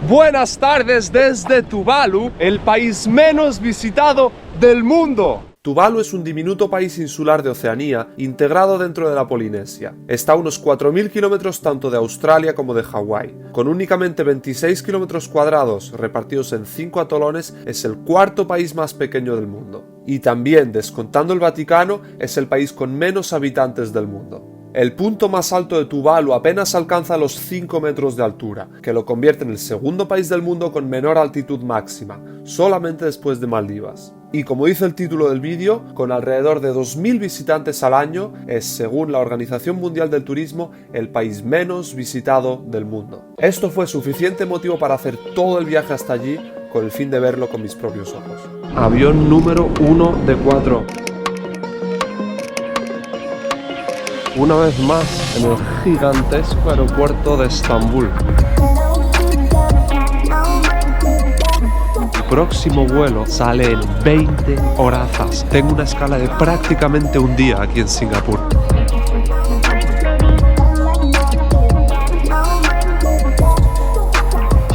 Buenas tardes desde Tuvalu, el país menos visitado del mundo. Tuvalu es un diminuto país insular de Oceanía, integrado dentro de la Polinesia. Está a unos 4.000 kilómetros tanto de Australia como de Hawái. Con únicamente 26 kilómetros cuadrados repartidos en 5 atolones, es el cuarto país más pequeño del mundo. Y también, descontando el Vaticano, es el país con menos habitantes del mundo. El punto más alto de Tuvalu apenas alcanza los 5 metros de altura, que lo convierte en el segundo país del mundo con menor altitud máxima, solamente después de Maldivas. Y como dice el título del vídeo, con alrededor de 2.000 visitantes al año, es, según la Organización Mundial del Turismo, el país menos visitado del mundo. Esto fue suficiente motivo para hacer todo el viaje hasta allí, con el fin de verlo con mis propios ojos. Avión número 1 de 4. Una vez más en el gigantesco aeropuerto de Estambul. El próximo vuelo sale en 20 horas. Tengo una escala de prácticamente un día aquí en Singapur.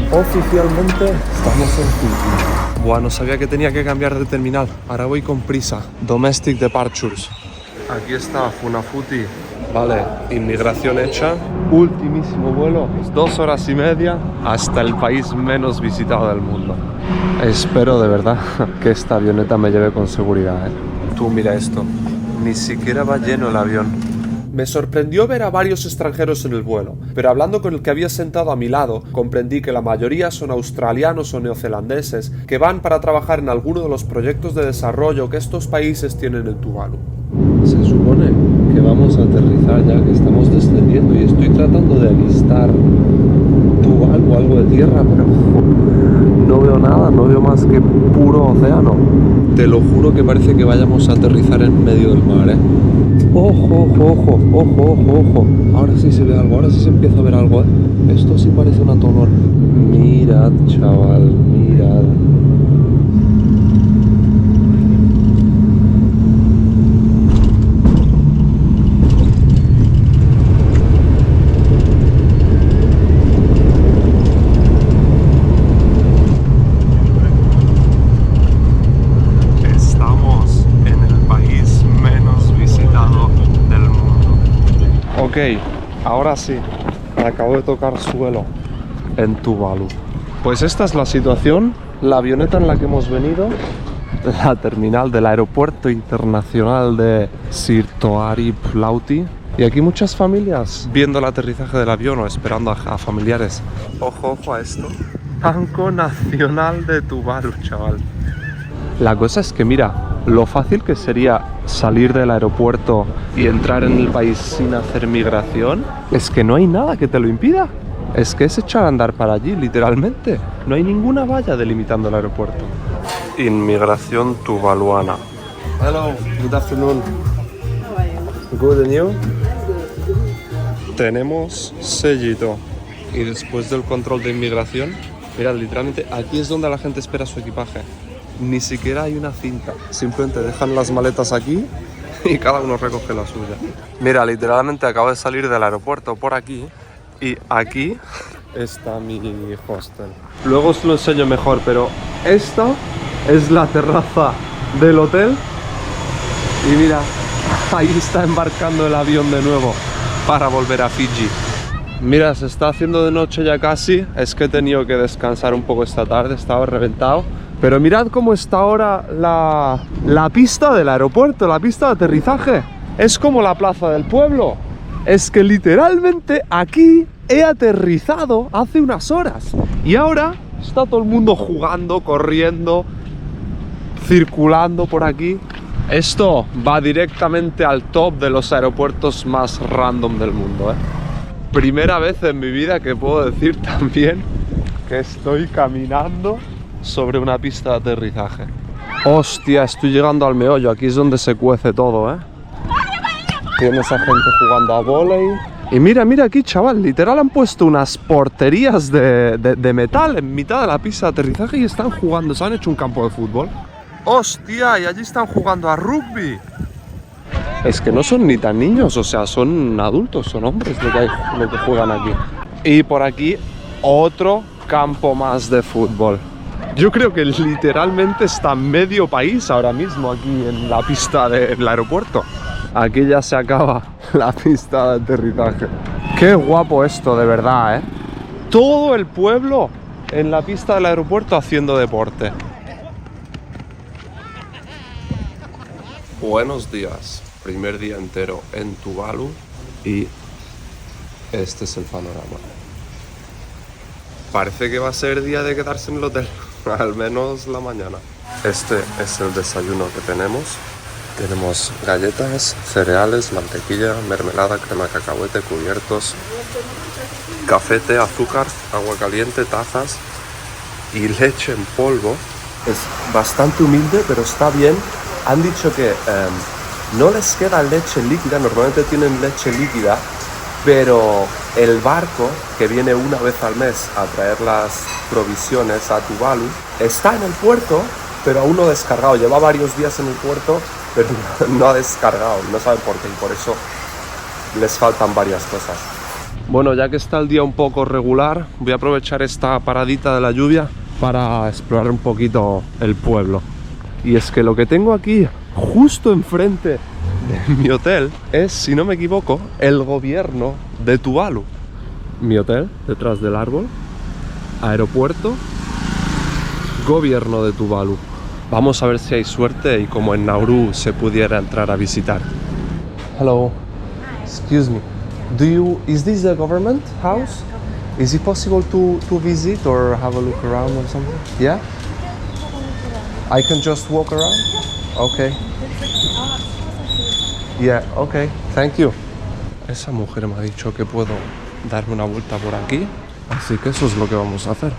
Oficialmente estamos en Fiji. Buah, no sabía que tenía que cambiar de terminal. Ahora voy con prisa. Domestic Departures. Aquí está Funafuti. Vale, inmigración hecha. Ultimísimo vuelo, 2 horas y media hasta el país menos visitado del mundo. Espero de verdad que esta avioneta me lleve con seguridad, ¿eh? Tú mira esto, ni siquiera va lleno el avión. Me sorprendió ver a varios extranjeros en el vuelo, pero hablando con el que había sentado a mi lado, comprendí que la mayoría son australianos o neozelandeses que van para trabajar en alguno de los proyectos de desarrollo que estos países tienen en Tuvalu. Se supone que vamos a aterrizar ya, que estamos descendiendo y estoy tratando de avistar Tuvalu, algo de tierra, pero no veo nada, no veo más que puro océano. Te lo juro que parece que vayamos a aterrizar en medio del mar, ¿eh? Ojo, ojo, ojo, ojo, ojo, ojo. Ahora sí se ve algo, ahora sí se empieza a ver algo, ¿eh? Esto sí parece un atolón. Mirad, chaval, mirad. Ok, ahora sí, acabo de tocar suelo en Tuvalu. Pues esta es la situación, la avioneta en la que hemos venido, la terminal del aeropuerto internacional de Sirtoarip Lauti. Y aquí muchas familias viendo el aterrizaje del avión o esperando a familiares. Ojo, ojo a esto. Banco Nacional de Tuvalu, chaval. La cosa es que mira, lo fácil que sería salir del aeropuerto y entrar en el país sin hacer migración, es que no hay nada que te lo impida. Es que es echar a andar para allí, literalmente. No hay ninguna valla delimitando el aeropuerto. Inmigración tuvaluana. Hello, good afternoon. How are you? Good, and you? Tenemos sellito. Y después del control de inmigración, mirad, literalmente aquí es donde la gente espera su equipaje. Ni siquiera hay una cinta, simplemente dejan las maletas aquí y cada uno recoge la suya. Mira, literalmente acabo de salir del aeropuerto por aquí y aquí está mi hostel. Luego os lo enseño mejor, pero esta es la terraza del hotel y mira, ahí está embarcando el avión de nuevo para volver a Fiji. Mira, se está haciendo de noche ya casi, es que he tenido que descansar un poco esta tarde, estaba reventado. Pero mirad cómo está ahora la pista del aeropuerto, la pista de aterrizaje. Es como la plaza del pueblo. Es que literalmente aquí he aterrizado hace unas horas. Y ahora está todo el mundo jugando, corriendo, circulando por aquí. Esto va directamente al top de los aeropuertos más random del mundo, ¿eh? Primera vez en mi vida que puedo decir también que estoy caminando sobre una pista de aterrizaje. Hostia, estoy llegando al meollo. Aquí es donde se cuece todo, ¿eh? Tienes a gente jugando a vóley. Y mira, mira aquí, chaval, literal han puesto unas porterías de metal en mitad de la pista de aterrizaje y están jugando, se han hecho un campo de fútbol. ¡Hostia! Y allí están jugando a rugby. Es que no son ni tan niños, o sea, son adultos, son hombres lo que juegan aquí. Y por aquí otro campo más de fútbol. Yo creo que literalmente está medio país ahora mismo aquí en la pista del aeropuerto. Aquí ya se acaba la pista de aterrizaje. Qué guapo esto, de verdad, ¿eh? Todo el pueblo en la pista del aeropuerto haciendo deporte. Buenos días. Primer día entero en Tuvalu y este es el panorama. Parece que va a ser día de quedarse en el hotel, al menos la mañana. Este es el desayuno que tenemos. Tenemos galletas, cereales, mantequilla, mermelada, crema de cacahuete, cubiertos, café, té, azúcar, agua caliente, tazas y leche en polvo. Es bastante humilde, pero está bien. Han dicho que no les queda leche líquida, normalmente tienen leche líquida, pero el barco que viene una vez al mes a traer las provisiones a Tuvalu está en el puerto, pero aún no descargado. Lleva varios días en el puerto, pero no ha descargado, no saben por qué, y por eso les faltan varias cosas. Bueno, ya que está el día un poco regular, voy a aprovechar esta paradita de la lluvia para explorar un poquito el pueblo. Y es que lo que tengo aquí, justo enfrente de mi hotel, es, si no me equivoco, el gobierno de Tuvalu. Mi hotel, detrás del árbol, aeropuerto, gobierno de Tuvalu. Vamos a ver si hay suerte y como en Nauru se pudiera entrar a visitar. Hello, excuse me. Is this the government house? Is it possible to visit or have a look around or something? Yeah? I can just walk around? Okay. Yeah, okay. Thank you. Esa mujer me ha dicho que puedo darme una vuelta por aquí, así que eso es lo que vamos a hacer.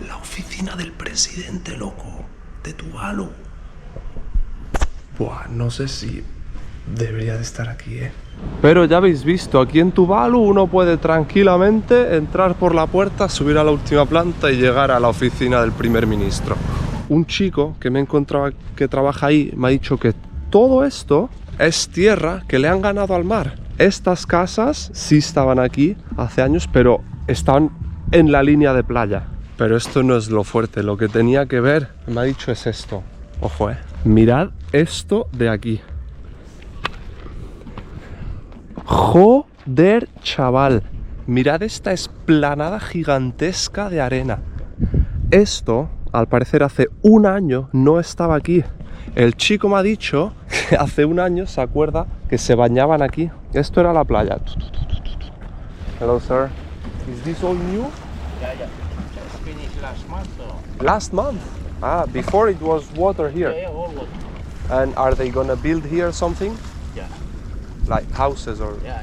La oficina del presidente, loco, de Tuvalu. Buah, no sé si debería de estar aquí, ¿eh? Pero ya habéis visto, aquí en Tuvalu uno puede tranquilamente entrar por la puerta, subir a la última planta y llegar a la oficina del primer ministro. Un chico que me encontraba que trabaja ahí me ha dicho que todo esto es tierra que le han ganado al mar. Estas casas sí estaban aquí hace años, pero estaban en la línea de playa. Pero esto no es lo fuerte, lo que tenía que ver, me ha dicho, es esto. Ojo, mirad esto de aquí. Joder, chaval. Mirad esta esplanada gigantesca de arena. Esto, al parecer, hace un año no estaba aquí. El chico me ha dicho que hace un año se acuerda que se bañaban aquí. Esto era la playa. Hello, sir. Is this all new? Yeah. Just finished last month. So. Last month? Ah, before it was water here. Yeah, all water. And are they gonna build here something? Yeah. Like houses or... Yeah.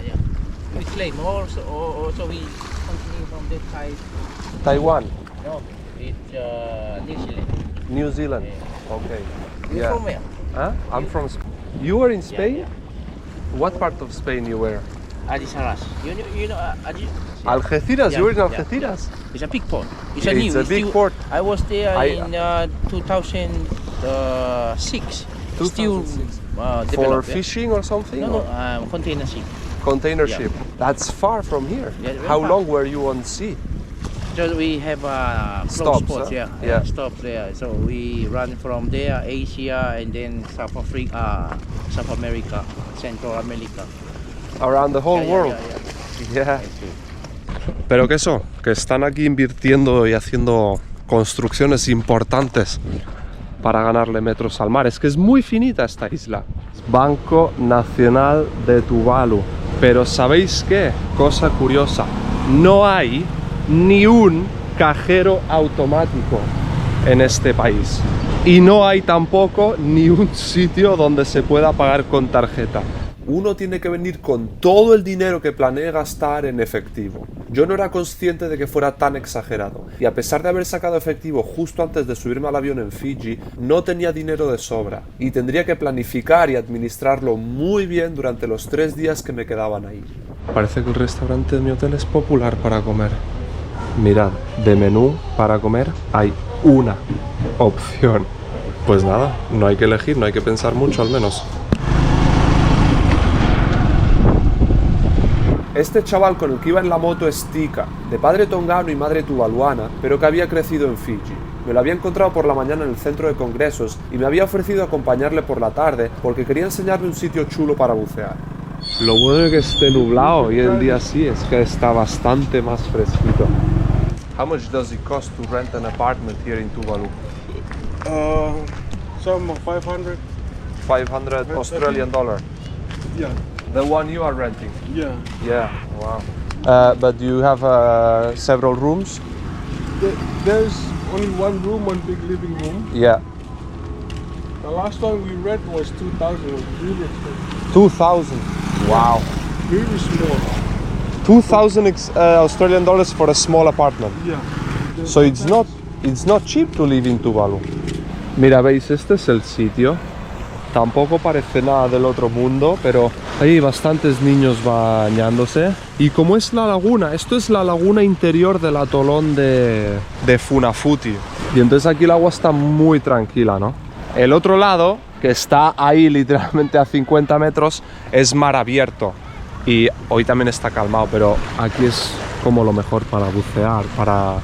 It's late. Also we continue from this side. Taiwan? No, it's New Zealand. New Zealand? Yeah. Okay. You from where? Huh? I'm from Spain. You were in Spain? Yeah. What part of Spain you were? Algeciras. You know Algeciras? Yeah, You were in yeah, Algeciras? yeah. It's a big port. It's a big port. I was there I- in 2006. 2006. Still For developed. fishing or something? No, or container ship. container Yeah. ship? That's far from here. Yeah, very How far. long were you on sea? So we have close Stops, spots, huh? yeah, Yeah. stops there. So we run from there, Asia, and then South Africa, South America, Central America. Around the whole Yeah, world? Yeah. Pero que eso, que están aquí invirtiendo y haciendo construcciones importantes para ganarle metros al mar. Es que es muy finita esta isla. Banco Nacional de Tuvalu. Pero ¿sabéis qué? Cosa curiosa. No hay ni un cajero automático en este país. Y no hay tampoco ni un sitio donde se pueda pagar con tarjeta. Uno tiene que venir con todo el dinero que planee gastar en efectivo. Yo no era consciente de que fuera tan exagerado. Y a pesar de haber sacado efectivo justo antes de subirme al avión en Fiji, no tenía dinero de sobra. Y tendría que planificar y administrarlo muy bien durante los 3 días que me quedaban ahí. Parece que el restaurante de mi hotel es popular para comer. Mirad, de menú para comer hay una opción. Pues nada, no hay que elegir, no hay que pensar mucho al menos. Este chaval con el que iba en la moto es Tika, de padre tongano y madre tuvaluana, pero que había crecido en Fiji. Me lo había encontrado por la mañana en el centro de congresos y me había ofrecido acompañarle por la tarde porque quería enseñarle un sitio chulo para bucear. Lo bueno de que esté nublado hoy en día sí es que está bastante más fresquito. How much does it cost to rent an apartment here in Tuvalu? Some 500. 500 Australian dollar. Yeah. The one you are renting? Yeah. Yeah, wow. But you have several rooms? There's only one room, one big living room. Yeah. The last time we rent was 2,000. It was really expensive. 2,000. Wow. Really small. 2,000 Australian dollars for a small apartment. Yeah. So it's not cheap to live in Tuvalu. Mira, veis, este es el sitio. Tampoco parece nada del otro mundo, pero hay bastantes niños bañándose. Y como es la laguna, esto es la laguna interior del atolón de Funafuti. Y entonces aquí el agua está muy tranquila, ¿no? El otro lado, que está ahí literalmente a 50 metros, es mar abierto. Y hoy también está calmado, pero aquí es como lo mejor para bucear, para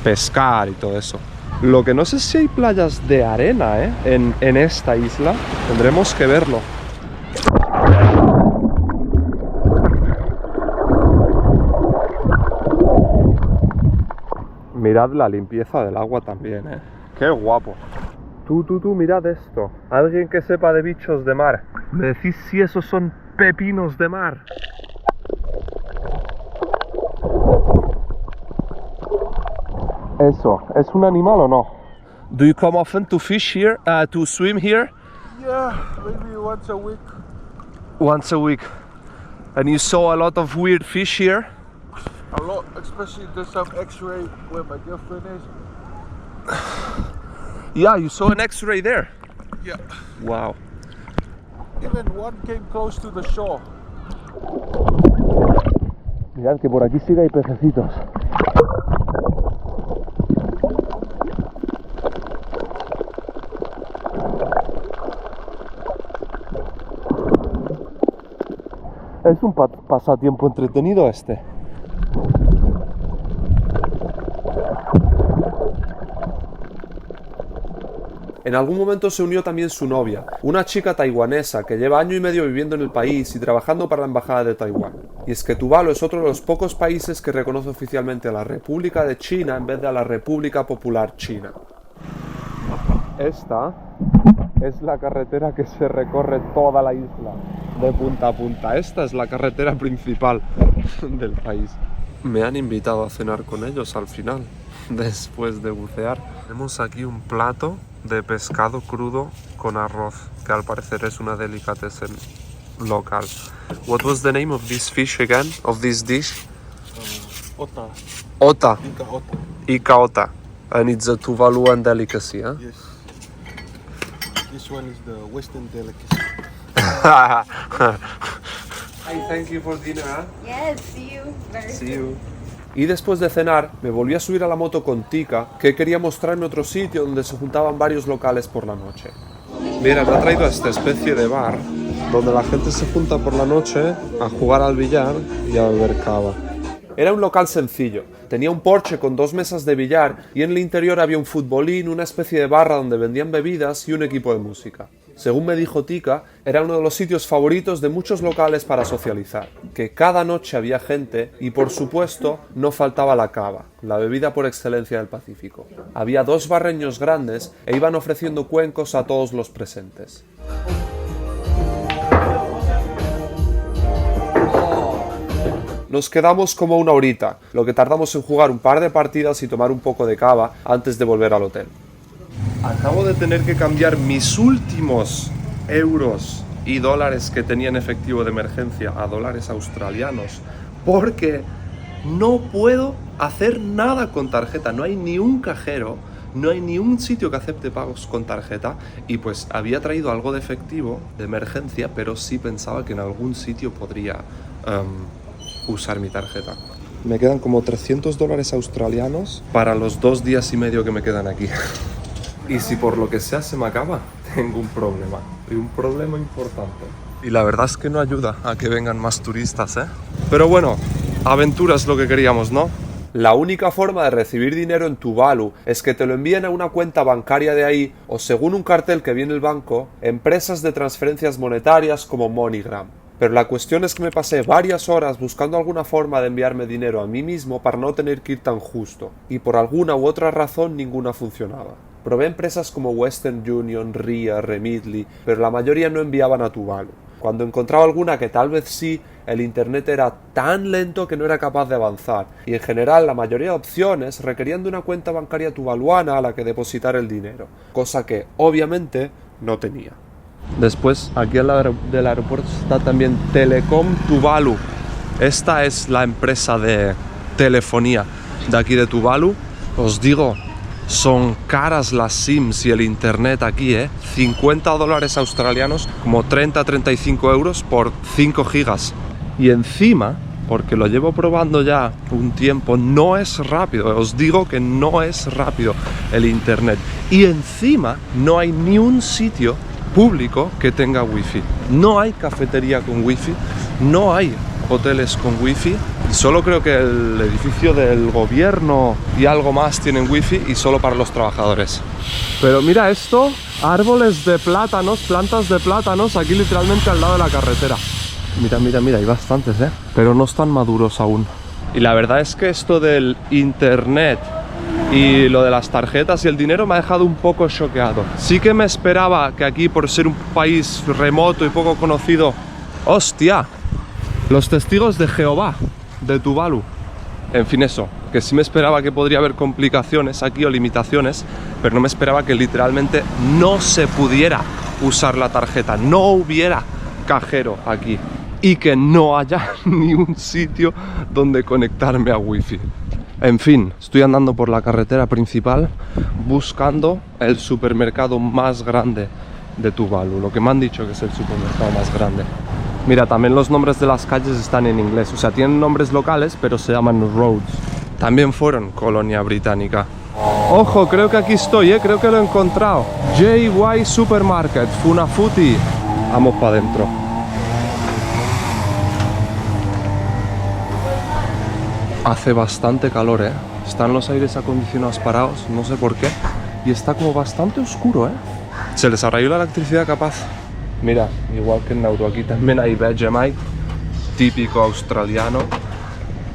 pescar y todo eso. Lo que no sé si hay playas de arena, en esta isla. Tendremos que verlo. Mirad la limpieza del agua también, Qué guapo. Tú, mirad esto. Alguien que sepa de bichos de mar. ¿Me decís si esos son pepinos de mar? Eso, ¿es un animal o no? Do you come often to fish here, to swim here? Yeah, maybe once a week. Once a week. And you saw a lot of weird fish here? A lot, especially there's some X-ray where my girlfriend is. Yeah, you saw an X-ray there? Yeah. Wow. Even one came close to the shore. Mirad que por aquí sí que hay pececitos. Es un pasatiempo entretenido este. En algún momento se unió también su novia, una chica taiwanesa que lleva año y medio viviendo en el país y trabajando para la embajada de Taiwán. Y es que Tuvalu es otro de los pocos países que reconoce oficialmente a la República de China en vez de a la República Popular China. Esta es la carretera que se recorre toda la isla, de punta a punta. Esta es la carretera principal del país. Me han invitado a cenar con ellos al final, después de bucear. Tenemos aquí un plato de pescado crudo con arroz, que al parecer es una delicatessen local. What was the name of this fish again, of this dish? Ota. Ota. Ika ota. Ika ota. And it's a Tuvaluan delicacy, huh? Yes. This one is the Western delicacy. Hey, thank you for dinner, huh? Yes, see you very soon. See you. Y después de cenar, me volví a subir a la moto con Tika, que quería mostrarme otro sitio donde se juntaban varios locales por la noche. Mira, me ha traído a esta especie de bar, donde la gente se junta por la noche a jugar al billar y a beber cava. Era un local sencillo, tenía un porche con 2 mesas de billar y en el interior había un futbolín, una especie de barra donde vendían bebidas y un equipo de música. Según me dijo Tika, era uno de los sitios favoritos de muchos locales para socializar, que cada noche había gente y por supuesto no faltaba la cava, la bebida por excelencia del Pacífico. Había 2 barreños grandes e iban ofreciendo cuencos a todos los presentes. Nos quedamos como una horita, lo que tardamos en jugar un par de partidas y tomar un poco de cava antes de volver al hotel. Acabo de tener que cambiar mis últimos euros y dólares que tenía en efectivo de emergencia a dólares australianos, porque no puedo hacer nada con tarjeta, no hay ni un cajero, no hay ni un sitio que acepte pagos con tarjeta y pues había traído algo de efectivo de emergencia, pero sí pensaba que en algún sitio podría usar mi tarjeta. Me quedan como $300 australianos para los 2 días y medio que me quedan aquí. Y si por lo que sea se me acaba, tengo un problema. Y un problema importante. Y la verdad es que no ayuda a que vengan más turistas, ¿eh? Pero bueno, aventura es lo que queríamos, ¿no? La única forma de recibir dinero en Tuvalu es que te lo envíen a una cuenta bancaria de ahí o, según un cartel que viene el banco, empresas de transferencias monetarias como MoneyGram. Pero la cuestión es que me pasé varias horas buscando alguna forma de enviarme dinero a mí mismo para no tener que ir tan justo. Y por alguna u otra razón ninguna funcionaba. Probé empresas como Western Union, Ria, Remitly, pero la mayoría no enviaban a Tuvalu. Cuando encontraba alguna que tal vez sí, el internet era tan lento que no era capaz de avanzar, y en general la mayoría de opciones requerían de una cuenta bancaria tuvaluana a la que depositar el dinero, cosa que obviamente no tenía. Después, aquí al lado del aeropuerto está también Telecom Tuvalu. Esta es la empresa de telefonía de aquí de Tuvalu. Os digo, son caras las SIMs y el internet aquí, ¿eh? $50 australianos, como 30-35 euros por 5 gigas. Y encima, porque lo llevo probando ya un tiempo, no es rápido. Os digo que no es rápido el internet. Y encima no hay ni un sitio público que tenga wifi. No hay cafetería con wifi, no hay hoteles con wifi, y solo creo que el edificio del gobierno y algo más tienen wifi, y solo para los trabajadores. Pero mira esto, árboles de plátanos, plantas de plátanos aquí literalmente al lado de la carretera. Mira, mira, mira, hay bastantes, pero no están maduros aún. Y la verdad es que esto del internet y lo de las tarjetas y el dinero me ha dejado un poco choqueado. Sí que me esperaba que aquí, por ser un país remoto y poco conocido... ¡Hostia! Los testigos de Jehová de Tuvalu. En fin, eso, que sí me esperaba que podría haber complicaciones aquí o limitaciones, pero no me esperaba que literalmente no se pudiera usar la tarjeta, no hubiera cajero aquí y que no haya ni un sitio donde conectarme a wifi. En fin, estoy andando por la carretera principal buscando el supermercado más grande de Tuvalu, lo que me han dicho que es el supermercado más grande. Mira, también los nombres de las calles están en inglés, o sea, tienen nombres locales, pero se llaman roads. También fueron colonia británica. Ojo, creo que aquí estoy, creo que lo he encontrado. JY Supermarket, Funafuti. Vamos para adentro. Hace bastante calor, Están los aires acondicionados parados, no sé por qué. Y está como bastante oscuro, Se les habrá ido la electricidad capaz. Mira, igual que en Nauru, aquí también hay Vegemite, típico australiano.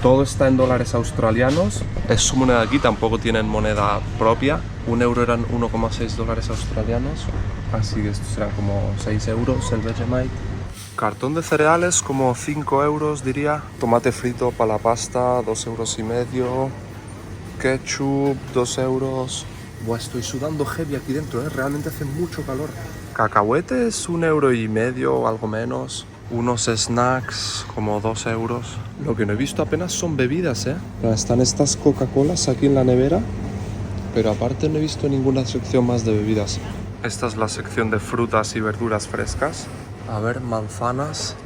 Todo está en dólares australianos. Es su moneda aquí, tampoco tienen moneda propia. 1 euro eran 1,6 dólares australianos. Así que esto será como 6 euros el Vegemite. Cartón de cereales como 5 euros diría. Tomate frito para la pasta, 2,5 euros. Ketchup, 2 euros. Buah, estoy sudando heavy aquí dentro, realmente hace mucho calor. Cacahuetes, 1,5 euros o algo menos. Unos snacks como 2 euros. Lo que no he visto apenas son bebidas, Están estas Coca-Colas aquí en la nevera, pero aparte no he visto ninguna sección más de bebidas. Esta es la sección de frutas y verduras frescas. A ver, manzanas,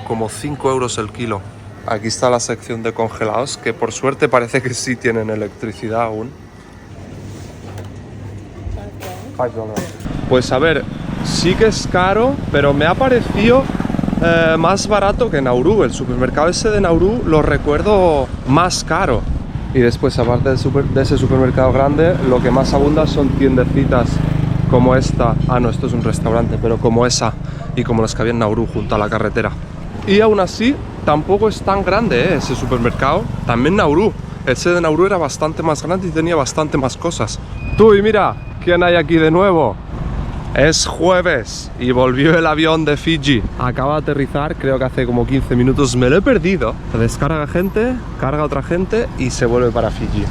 como 5 euros el kilo. Aquí está la sección de congelados, que por suerte parece que sí tienen electricidad aún. Pues a ver, sí que es caro, pero me ha parecido más barato que Nauru. El supermercado ese de Nauru lo recuerdo más caro. Y después, aparte de ese supermercado grande, lo que más abunda son tiendecitas como esta. Ah, no, esto es un restaurante, pero como esa y como las que había en Nauru junto a la carretera. Y aún así, tampoco es tan grande ese supermercado. También Nauru. Ese de Nauru era bastante más grande y tenía bastante más cosas. Tú, y mira, ¿quién hay aquí de nuevo? Es jueves y volvió el avión de Fiji. Acaba de aterrizar, creo que hace como 15 minutos. Me lo he perdido. Descarga gente, carga otra gente y se vuelve para Fiji.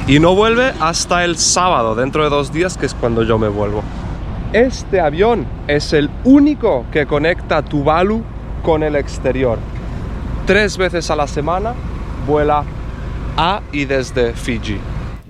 Y no vuelve hasta el sábado, dentro de 2 días, que es cuando yo me vuelvo. Este avión es el único que conecta Tuvalu con el exterior. 3 veces a la semana vuela a y desde Fiji.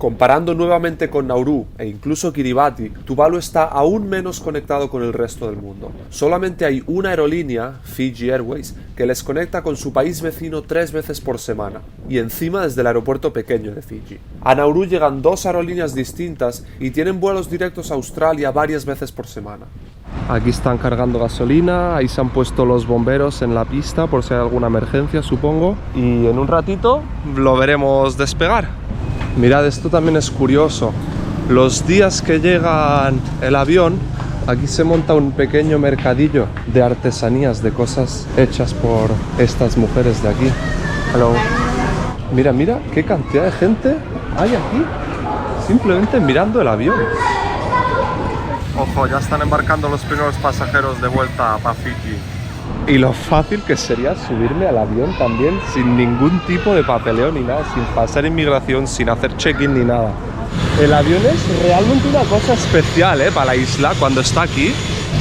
Comparando nuevamente con Nauru e incluso Kiribati, Tuvalu está aún menos conectado con el resto del mundo. Solamente hay una aerolínea, Fiji Airways, que les conecta con su país vecino 3 veces por semana, y encima desde el aeropuerto pequeño de Fiji. A Nauru llegan 2 aerolíneas distintas y tienen vuelos directos a Australia varias veces por semana. Aquí están cargando gasolina, ahí se han puesto los bomberos en la pista por si hay alguna emergencia, supongo, y en un ratito lo veremos despegar. Mirad, esto también es curioso. Los días que llega el avión, aquí se monta un pequeño mercadillo de artesanías, de cosas hechas por estas mujeres de aquí. Hello. Mira, mira, qué cantidad de gente hay aquí, simplemente mirando el avión. Ojo, ya están embarcando los primeros pasajeros de vuelta para Fiji. Y lo fácil que sería subirme al avión también sin ningún tipo de papeleo ni nada, sin pasar inmigración, sin hacer check-in ni nada. El avión es realmente una cosa especial, para la isla cuando está aquí.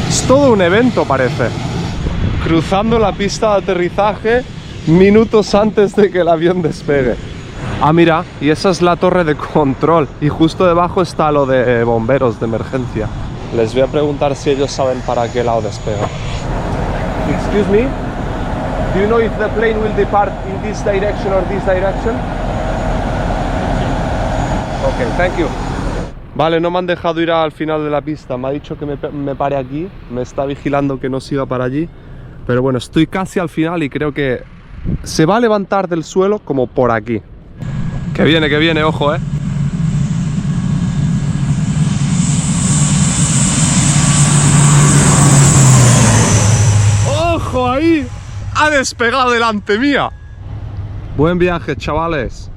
Es todo un evento, parece. Cruzando la pista de aterrizaje minutos antes de que el avión despegue. Ah, mira, y esa es la torre de control. Y justo debajo está lo de bomberos de emergencia. Les voy a preguntar si ellos saben para qué lado despega. Excuse me, do you know if the plane will depart in this direction or this direction? Okay, thank you. Vale, no me han dejado ir al final de la pista, me ha dicho que me pare aquí, me está vigilando que no siga para allí, pero bueno, estoy casi al final y creo que se va a levantar del suelo como por aquí. Que viene, ojo, ¡Ojo ahí! ¡Ha despegado delante mía! Buen viaje, chavales.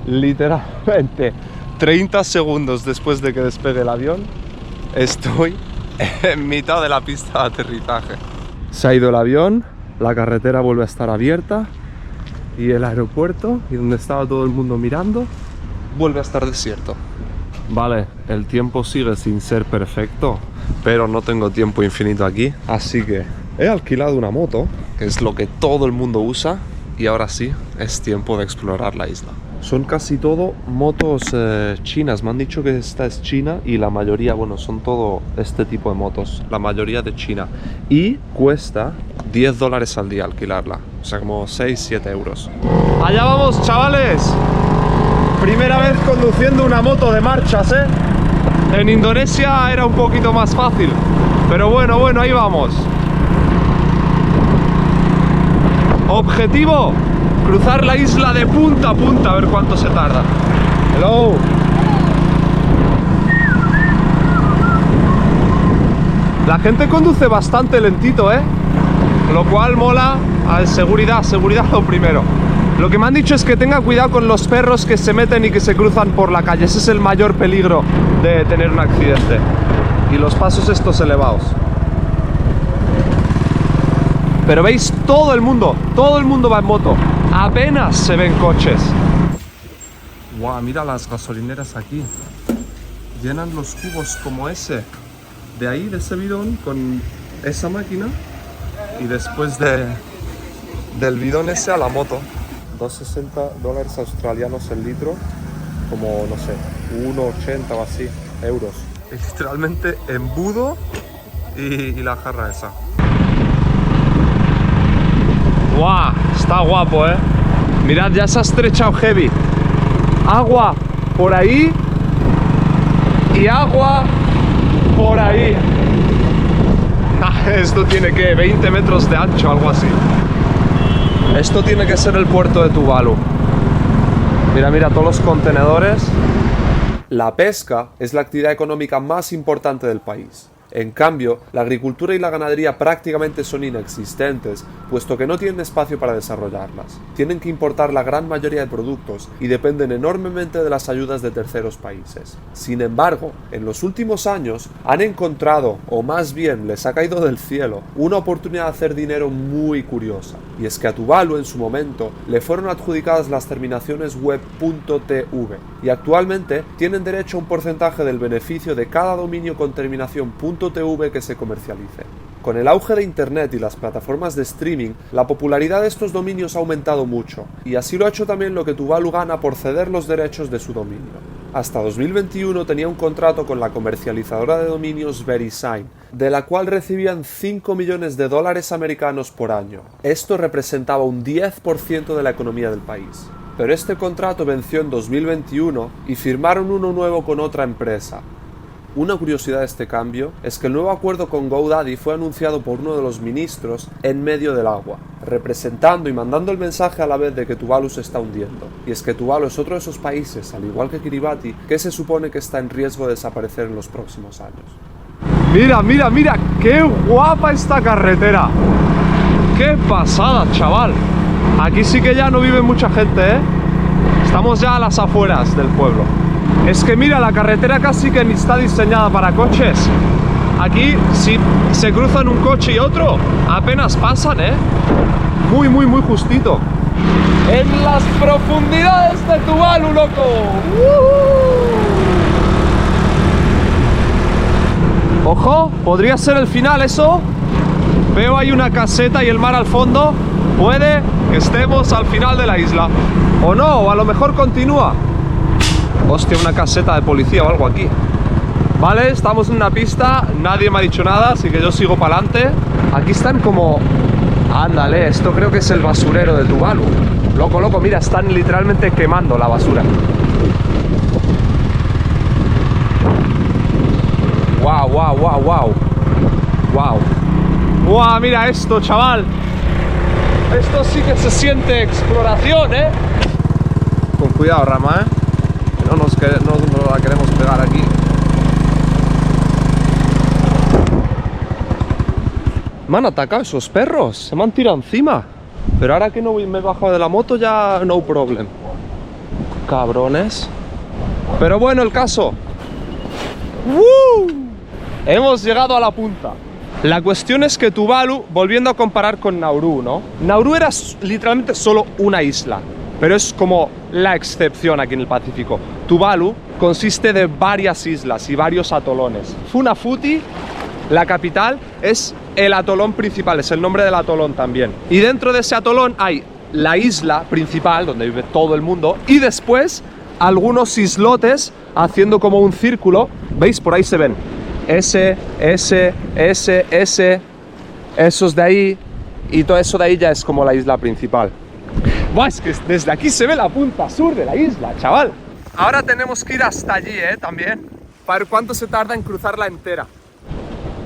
Literalmente 30 segundos después de que despegue el avión, estoy en mitad de la pista de aterrizaje. Se ha ido el avión, la carretera vuelve a estar abierta y el aeropuerto, y donde estaba todo el mundo mirando, vuelve a estar desierto. Vale, el tiempo sigue sin ser perfecto, pero no tengo tiempo infinito aquí, así que he alquilado una moto, que es lo que todo el mundo usa, y ahora sí, es tiempo de explorar la isla. Son casi todo motos chinas, me han dicho que esta es china y la mayoría, bueno, son todo este tipo de motos, la mayoría de China. Y cuesta $10 al día alquilarla, o sea, como 6-7 euros. ¡Allá vamos, chavales! Primera vez conduciendo una moto de marchas, En Indonesia era un poquito más fácil, pero bueno, ahí vamos. Objetivo, cruzar la isla de punta a punta, a ver cuánto se tarda. Hello. La gente conduce bastante lentito, lo cual mola. A ver, seguridad lo primero. Lo que me han dicho es que tenga cuidado con los perros que se meten y que se cruzan por la calle. Ese es el mayor peligro de tener un accidente. Y los pasos estos elevados. Pero veis, todo el mundo va en moto. Apenas se ven coches. Guau, mira las gasolineras aquí. Llenan los cubos como ese. De ahí, de ese bidón, con esa máquina. Y después del bidón ese a la moto. $2.60 australianos el litro. Como, no sé, 1,80 o así, euros. Es literalmente embudo y la jarra esa. ¡Guau! Está guapo, Mirad, ya se ha estrechado heavy. Agua por ahí y agua por ahí. Esto tiene que 20 metros de ancho, algo así. Esto tiene que ser el puerto de Tuvalu. Mira, todos los contenedores. La pesca es la actividad económica más importante del país. En cambio, la agricultura y la ganadería prácticamente son inexistentes, puesto que no tienen espacio para desarrollarlas. Tienen que importar la gran mayoría de productos y dependen enormemente de las ayudas de terceros países. Sin embargo, en los últimos años han encontrado, o más bien les ha caído del cielo, una oportunidad de hacer dinero muy curiosa. Y es que a Tuvalu en su momento le fueron adjudicadas las terminaciones web.tv y actualmente tienen derecho a un porcentaje del beneficio de cada dominio con terminación .tv que se comercialice. Con el auge de internet y las plataformas de streaming, la popularidad de estos dominios ha aumentado mucho, y así lo ha hecho también lo que Tuvalu gana por ceder los derechos de su dominio. Hasta 2021 tenía un contrato con la comercializadora de dominios VeriSign, de la cual recibían 5 millones de dólares americanos por año. Esto representaba un 10% de la economía del país. Pero este contrato venció en 2021 y firmaron uno nuevo con otra empresa. Una curiosidad de este cambio es que el nuevo acuerdo con GoDaddy fue anunciado por uno de los ministros en medio del agua, representando y mandando el mensaje a la vez de que Tuvalu se está hundiendo. Y es que Tuvalu es otro de esos países, al igual que Kiribati, que se supone que está en riesgo de desaparecer en los próximos años. Mira, mira, mira, qué guapa esta carretera. Qué pasada, chaval. Aquí sí que ya no vive mucha gente, ¿eh? Estamos ya a las afueras del pueblo. Es que mira, la carretera casi que ni está diseñada para coches. Aquí, si se cruzan un coche y otro, apenas pasan, ¿eh? Muy, muy, muy justito. En las profundidades de Tuvalu, loco. Ojo, podría ser el final eso. Veo ahí una caseta y el mar al fondo. Puede que estemos al final de la isla. O no, o a lo mejor continúa. Hostia, una caseta de policía o algo aquí. Vale, estamos en una pista, nadie me ha dicho nada, así que yo sigo para adelante. Aquí están como... Ándale, esto creo que es el basurero de Tuvalu. Loco, loco, mira, están literalmente quemando la basura. Wow, wow, wow, wow. Wow. Wow, mira esto, chaval. Esto sí que se siente exploración, ¿eh? Con cuidado, Rama, ¿eh? No nos la queremos pegar aquí. Me han atacado esos perros, se me han tirado encima. Pero ahora que no me he bajado de la moto ya no problem. Cabrones. Pero bueno, el caso. ¡Woo! Hemos llegado a la punta. La cuestión es que Tuvalu, volviendo a comparar con Nauru, ¿no? Nauru era literalmente solo una isla, pero es como la excepción aquí en el Pacífico. Tuvalu consiste de varias islas y varios atolones. Funafuti, la capital, es el atolón principal, es el nombre del atolón también. Y dentro de ese atolón hay la isla principal, donde vive todo el mundo, y después algunos islotes haciendo como un círculo. ¿Veis? Por ahí se ven. Ese, esos de ahí, y todo eso de ahí ya es como la isla principal. Buah, es que desde aquí se ve la punta sur de la isla, chaval. Ahora tenemos que ir hasta allí, también, para ver cuánto se tarda en cruzarla entera.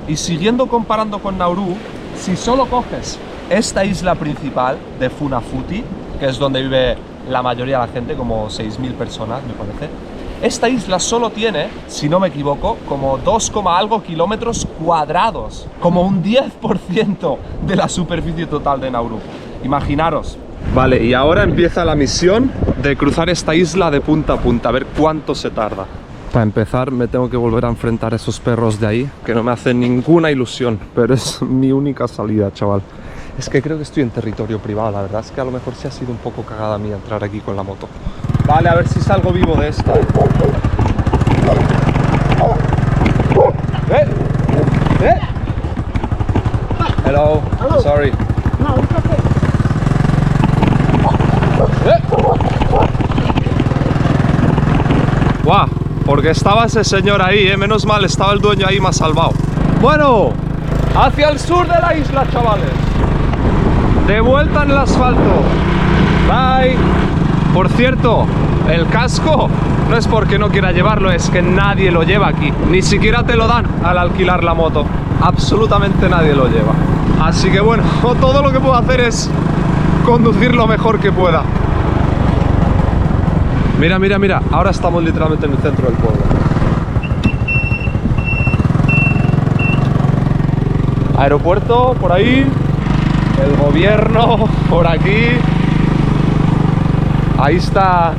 Y siguiendo comparando con Nauru, si solo coges esta isla principal de Funafuti, que es donde vive la mayoría de la gente, como 6.000 personas, me parece, esta isla solo tiene, si no me equivoco, como 2, algo kilómetros cuadrados, como un 10% de la superficie total de Nauru. Imaginaros. Vale, y ahora empieza la misión de cruzar esta isla de punta a punta, a ver cuánto se tarda. Para empezar me tengo que volver a enfrentar a esos perros de ahí, que no me hacen ninguna ilusión, pero es mi única salida, chaval. Es que creo que estoy en territorio privado, la verdad es que a lo mejor sí ha sido un poco cagada mía entrar aquí con la moto. Vale, a ver si salgo vivo de esta. Hello. Hello. Sorry. No, it's okay. Guau, porque estaba ese señor ahí, menos mal, estaba el dueño ahí, me ha salvado. Bueno, hacia el sur de la isla, chavales. De vuelta en el asfalto. Bye. Por cierto, el casco no es porque no quiera llevarlo, es que nadie lo lleva aquí. Ni siquiera te lo dan al alquilar la moto. Absolutamente nadie lo lleva. Así que bueno, todo lo que puedo hacer es conducir lo mejor que pueda. Mira, mira, mira, ahora estamos literalmente en el centro del pueblo. Aeropuerto por ahí, el gobierno por aquí. Ahí está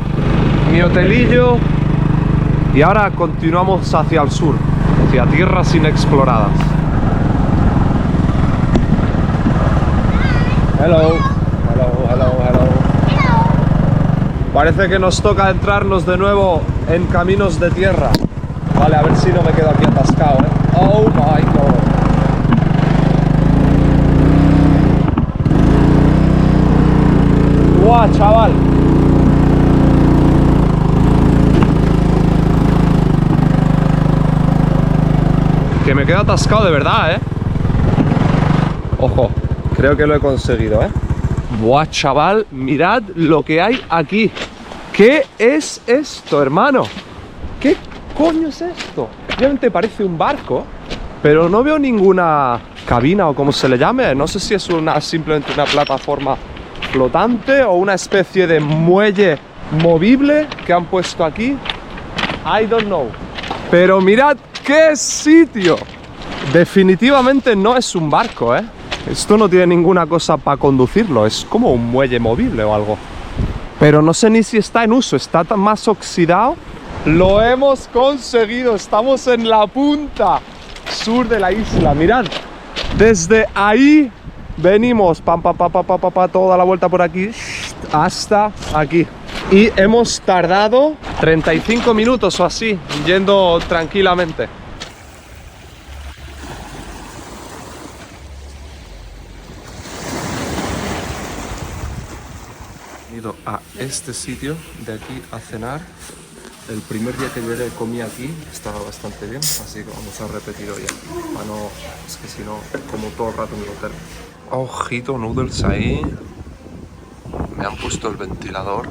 mi hotelillo. Y ahora continuamos hacia el sur, hacia tierras inexploradas. Hello, hello, hello, hello. Parece que nos toca entrarnos de nuevo en caminos de tierra. Vale, a ver si no me quedo aquí atascado, Oh my god. ¡Guau, chaval! Que me quedo atascado de verdad, ¿eh? Ojo, creo que lo he conseguido, ¿eh? Buah, chaval, mirad lo que hay aquí. ¿Qué es esto, hermano? ¿Qué coño es esto? Obviamente parece un barco, pero no veo ninguna cabina o como se le llame. No sé si es simplemente una plataforma flotante o una especie de muelle movible que han puesto aquí. I don't know. Pero mirad qué sitio. Definitivamente no es un barco, ¿eh? Esto no tiene ninguna cosa para conducirlo. Es como un muelle movible o algo. Pero no sé ni si está en uso. Está tan más oxidado. Lo hemos conseguido. Estamos en la punta sur de la isla. Mirad. Desde ahí venimos toda la vuelta por aquí hasta aquí. Y hemos tardado 35 minutos o así, yendo tranquilamente. He ido a este sitio de aquí a cenar. El primer día que llegué comí aquí, estaba bastante bien, así que vamos a repetir hoy aquí. Para no, es que si no, como todo el rato en el hotel. Ojito, noodles ahí. Me han puesto el ventilador,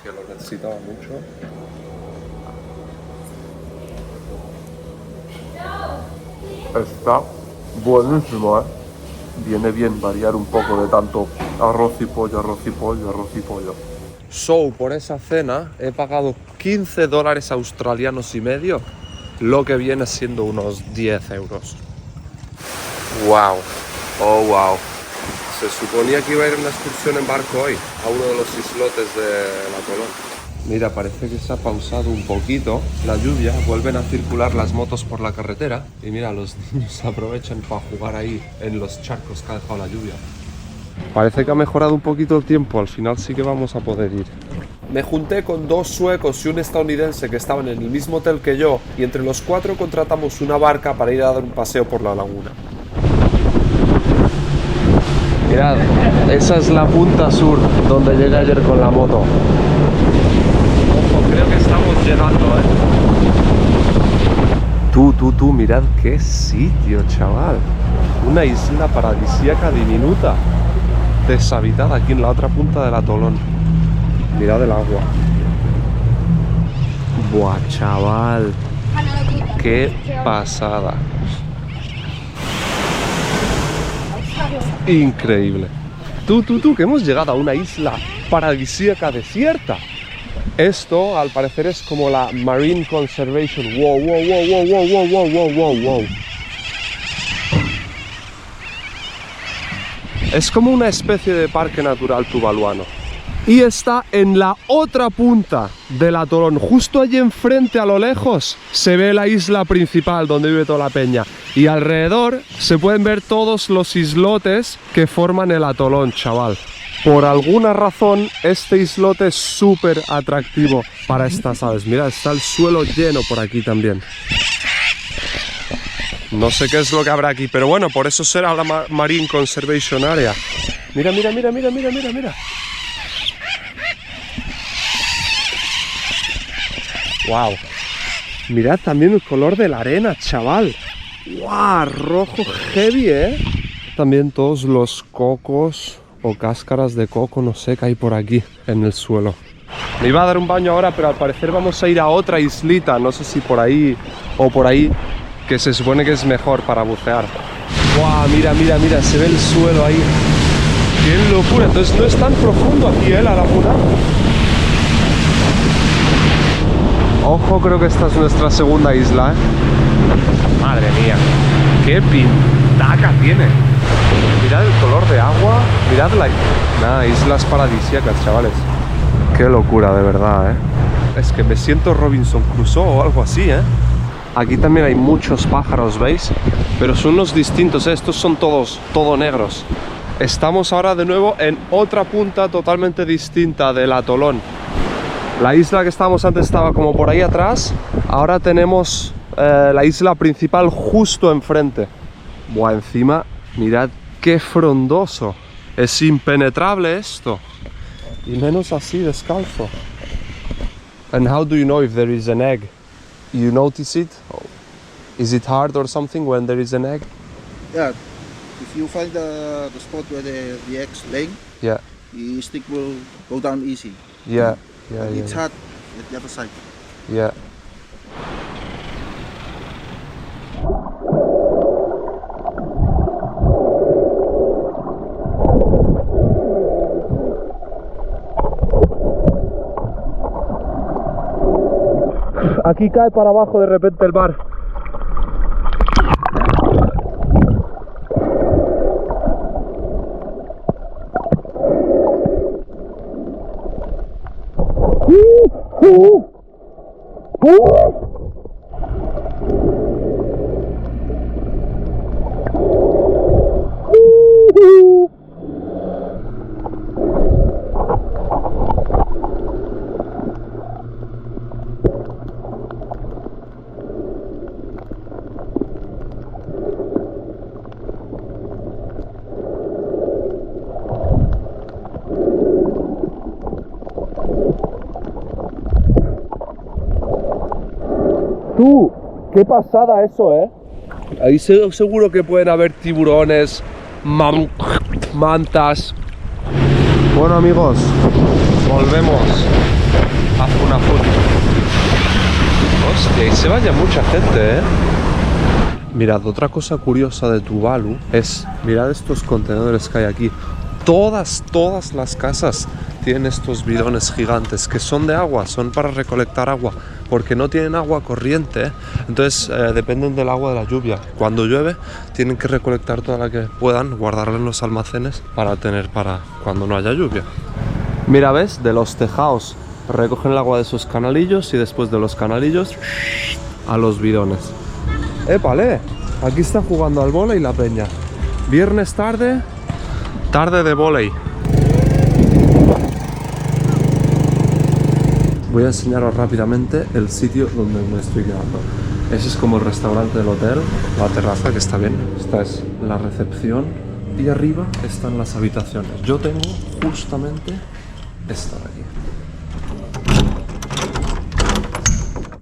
que lo necesitaba mucho. Está buenísimo, ¿eh? Viene bien variar un poco de tanto arroz y pollo, arroz y pollo, arroz y pollo. So, por esa cena he pagado $15 australianos y medio, lo que viene siendo unos 10 euros. ¡Wow! ¡Oh, wow! Se suponía que iba a ir a una excursión en barco hoy, a uno de los islotes de la Colón. Mira, parece que se ha pausado un poquito la lluvia, vuelven a circular las motos por la carretera y mira, los niños aprovechan para jugar ahí en los charcos que ha dejado la lluvia. Parece que ha mejorado un poquito el tiempo, al final sí que vamos a poder ir. Me junté con 2 suecos y un estadounidense que estaban en el mismo hotel que yo y entre los 4 contratamos una barca para ir a dar un paseo por la laguna. Mirad, esa es la punta sur donde llegué ayer con la moto. Ojo, creo que estamos llegando, ¿eh? Tú, mirad qué sitio, chaval. Una isla paradisíaca diminuta, deshabitada aquí en la otra punta del atolón. Mirad el agua. Buah, chaval. Qué pasada. Increíble. Tú, que hemos llegado a una isla paradisíaca desierta. Esto, al parecer, es como la Marine Conservation. Wow. Es como una especie de parque natural tuvaluano. Y está en la otra punta del atolón. Justo allí enfrente, a lo lejos, se ve la isla principal donde vive toda la peña. Y alrededor se pueden ver todos los islotes que forman el atolón, chaval. Por alguna razón, este islote es súper atractivo para estas aves. Mirad, está el suelo lleno por aquí también. No sé qué es lo que habrá aquí, pero bueno, por eso será la Marine Conservation Area. Mira. Wow. Mirad también el color de la arena, chaval. Wow, rojo heavy, ¿eh? También todos los cocos o cáscaras de coco, no sé, que hay por aquí en el suelo. Me iba a dar un baño ahora, pero al parecer vamos a ir a otra islita, no sé si por ahí o por ahí, que se supone que es mejor para bucear. ¡Wow! Mira, se ve el suelo ahí. ¡Qué locura! Entonces no es tan profundo aquí, la laguna. Ojo, creo que esta es nuestra segunda isla, ¿eh? Madre mía, qué pintaca tiene. Mirad el color de agua, mirad nada, islas paradisíacas, chavales. Qué locura, de verdad, ¿eh? Es que me siento Robinson Crusoe o algo así, ¿eh? Aquí también hay muchos pájaros, ¿veis? Pero son los distintos, ¿eh? Estos son todo negros. Estamos ahora de nuevo en otra punta totalmente distinta del atolón. La isla que estábamos antes estaba como por ahí atrás. Ahora tenemos la isla principal justo enfrente. Buah, encima, mirad qué frondoso. Es impenetrable esto. Y menos así, descalzo. And how do you know if there is an egg? You notice it? Oh. Is it hard or something when there is an egg? Yeah, if you find the spot where the eggs laying, Yeah, the stick will go down easy. yeah, But it's hard at the other side. yeah. Aquí cae para abajo de repente el bar. Tú, qué pasada eso, ¿eh? Ahí seguro que pueden haber tiburones, mantas. Bueno, amigos, volvemos a Funafuti. Hostia, y se vaya mucha gente, ¿eh? Mirad, otra cosa curiosa de Tuvalu es, mirad estos contenedores que hay aquí. Todas las casas tienen estos bidones gigantes que son de agua, son para recolectar agua, porque no tienen agua corriente, ¿eh? Entonces dependen del agua de la lluvia. Cuando llueve tienen que recolectar toda la que puedan, guardarla en los almacenes para tener para cuando no haya lluvia. Mira, ¿ves? De los tejados recogen el agua de esos canalillos y después de los canalillos a los bidones. ¡Épale! Aquí está jugando al vóley la peña. Viernes tarde de vóley. Voy a enseñaros rápidamente el sitio donde me estoy quedando. Ese es como el restaurante del hotel, la terraza que está bien. Esta es la recepción y arriba están las habitaciones. Yo tengo justamente esta de aquí.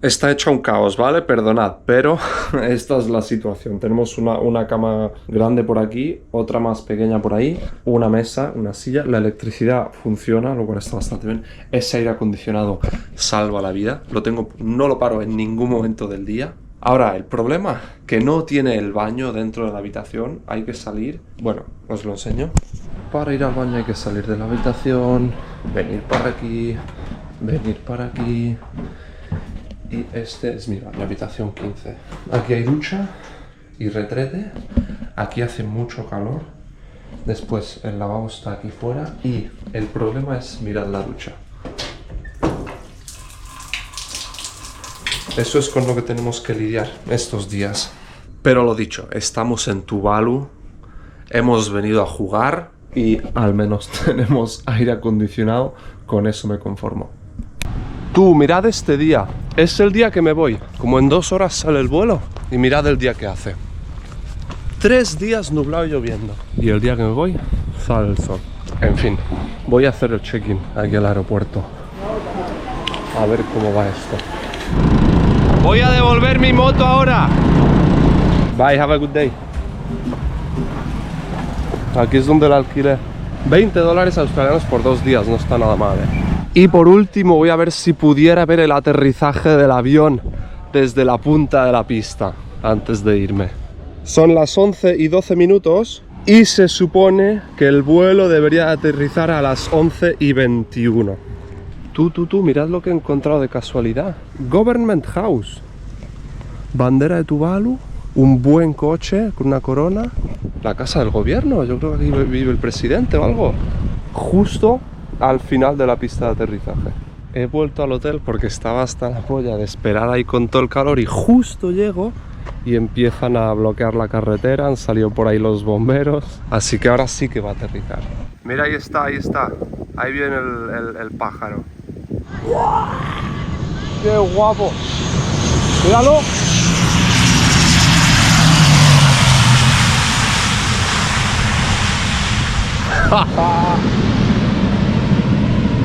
Está hecho un caos, ¿vale? Perdonad, pero esta es la situación. Tenemos una cama grande por aquí, otra más pequeña por ahí, una mesa, una silla. La electricidad funciona, lo cual está bastante bien. Ese aire acondicionado salva la vida. Lo tengo, no lo paro en ningún momento del día. Ahora, el problema, que no tiene el baño dentro de la habitación. Hay que salir, bueno, os lo enseño. Para ir al baño hay que salir de la habitación, venir para aquí, venir para aquí. Y este es, mira, mi habitación 15. Aquí hay ducha y retrete. Aquí hace mucho calor. Después el lavabo está aquí fuera. Y el problema es, mirad la ducha. Eso es con lo que tenemos que lidiar estos días. Pero lo dicho, estamos en Tuvalu. Hemos venido a jugar y al menos tenemos aire acondicionado. Con eso me conformo. Tú, mirad este día. Es el día que me voy. Como en 2 horas sale el vuelo. Y mirad el día que hace. 3 días nublado y lloviendo. Y el día que me voy, sale el sol. En fin, voy a hacer el check-in aquí al aeropuerto. A ver cómo va esto. Voy a devolver mi moto ahora. Bye, have a good day. Aquí es donde la alquilé. $20 australianos por 2 días. No está nada mal, ¿eh? Y por último voy a ver si pudiera ver el aterrizaje del avión desde la punta de la pista antes de irme. Son las 11 y 12 minutos y se supone que el vuelo debería aterrizar a las 11 y 21. Tú, mirad lo que he encontrado de casualidad. Government House. Bandera de Tuvalu, un buen coche con una corona. La casa del gobierno, yo creo que aquí vive el presidente o algo. Justo al final de la pista de aterrizaje. He vuelto al hotel porque estaba hasta la polla de esperar ahí con todo el calor y justo llego y empiezan a bloquear la carretera, han salido por ahí los bomberos, así que ahora sí que va a aterrizar. Mira, ahí está, ahí viene el pájaro. ¡Qué guapo! ¡Míralo!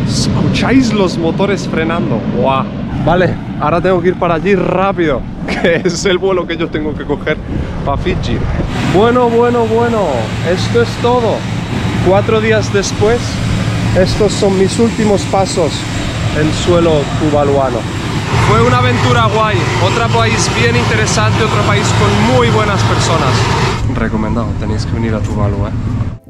¿Escucháis los motores frenando? ¡Guau! Vale, ahora tengo que ir para allí rápido, que es el vuelo que yo tengo que coger para Fiji. Bueno, esto es todo. 4 días después, estos son mis últimos pasos en suelo tuvaluano. Fue una aventura guay, otro país bien interesante, otro país con muy buenas personas. Recomendado, tenéis que venir a Tuvalu,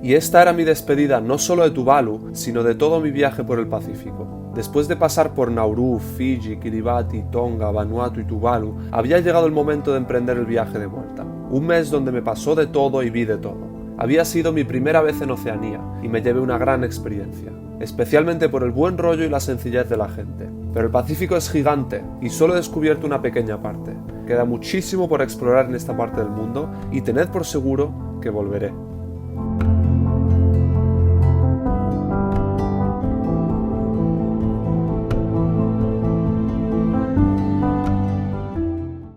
Y esta era mi despedida no solo de Tuvalu, sino de todo mi viaje por el Pacífico. Después de pasar por Nauru, Fiji, Kiribati, Tonga, Vanuatu y Tuvalu, había llegado el momento de emprender el viaje de vuelta. Un mes donde me pasó de todo y vi de todo. Había sido mi primera vez en Oceanía y me llevé una gran experiencia, especialmente por el buen rollo y la sencillez de la gente. Pero el Pacífico es gigante y solo he descubierto una pequeña parte. Queda muchísimo por explorar en esta parte del mundo y tened por seguro que volveré.